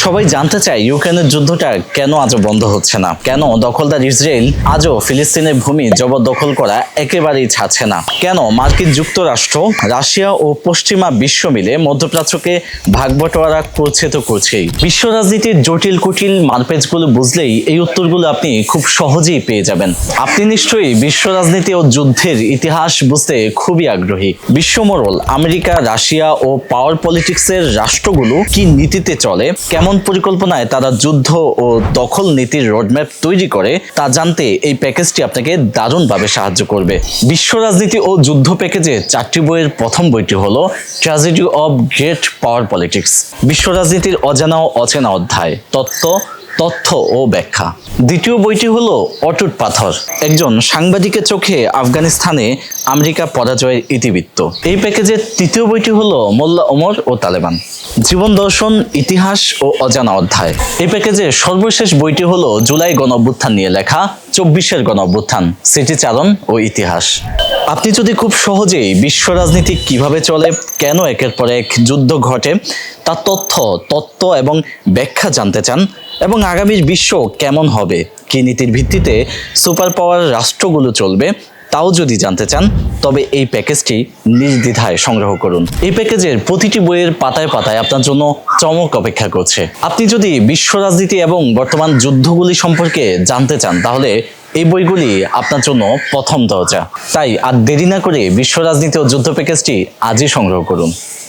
সবাই জানতে চায় ইউক্রেনের যুদ্ধটা কেন আজও বন্ধ হচ্ছে না, কেন দখলদার ইসরায়েল আজও ফিলিস্তিনের ভূমি জবরদখল করা একেবারেই ছাড়ছে না, কেন মার্কিন যুক্তরাষ্ট্র, রাশিয়া ও পশ্চিমা বিশ্ব মিলে মধ্যপ্রাচ্যকে ভাগবটোয়ারা করছে তো করছেই। বিশ্ব রাজনীতির জটিল কুটিল মারপেচগুলো বুঝলেই এই উত্তরগুলো আপনি খুব সহজেই পেয়ে যাবেন। আপনি নিশ্চয়ই বিশ্ব রাজনীতি ও যুদ্ধের ইতিহাস বুঝতে খুবই আগ্রহী। বিশ্বমোড়ল আমেরিকা, রাশিয়া ও পাওয়ার পলিটিক্সের রাষ্ট্রগুলো কি নীতিতে চলে, কেমন পরিকল্পনায় তারা যুদ্ধ ও দখল নীতির রোডম্যাপ তৈরি করে তা জানতে এই প্যাকেজটি আপনাকে দারুণভাবে সাহায্য করবে। বিশ্ব রাজনীতি ও যুদ্ধ প্যাকেজে 4টি বইয়ের প্রথম বইটি হলো tragedy of great power politics, বিশ্ব রাজনীতির অজানা ও অচেনা অধ্যায়, তথ্য ও ব্যাখ্যা। দ্বিতীয় বইটি হলো অটুট পাথর, একজন সাংবাদিকের চোখে আফগানিস্তানে আমেরিকা পরাজয়ের ইতিবৃত্ত। এই প্যাকেজের তৃতীয় বইটি হলো মোল্লা ওমর ও তালেবান, জীবন দর্শন, ইতিহাস ও অজানা অধ্যায়। এই প্যাকেজের সর্বশেষ বইটি হলো জুলাই গণঅভ্যুত্থান নিয়ে লেখা 24-এর গণঅভ্যুত্থান, স্মৃতিচারণ ও ইতিহাস। আপনি যদি খুব সহজেই বিশ্ব রাজনীতি কিভাবে চলে, কেন একের পর এক যুদ্ধ ঘটে তার তত্ত্ব এবং ব্যাখ্যা জানতে চান, এবং আগামীর বিশ্ব কেমন হবে, কি নীতির ভিত্তিতে সুপার পাওয়ার রাষ্ট্রগুলো চলবে তাও যদি জানতে চান, তবে এই প্যাকেজটি নির্দ্বিধায় সংগ্রহ করুন। এই প্যাকেজের প্রতিটি বইয়ের পাতায় পাতায় আপনার জন্য চমক অপেক্ষা করছে। আপনি যদি বিশ্ব রাজনীতি এবং বর্তমান যুদ্ধগুলি সম্পর্কে জানতে চান, তাহলে এই বইগুলি আপনার জন্য প্রথম দরজা। তাই আর দেরি না করে বিশ্ব রাজনীতি ও যুদ্ধ প্যাকেজটি আজই সংগ্রহ করুন।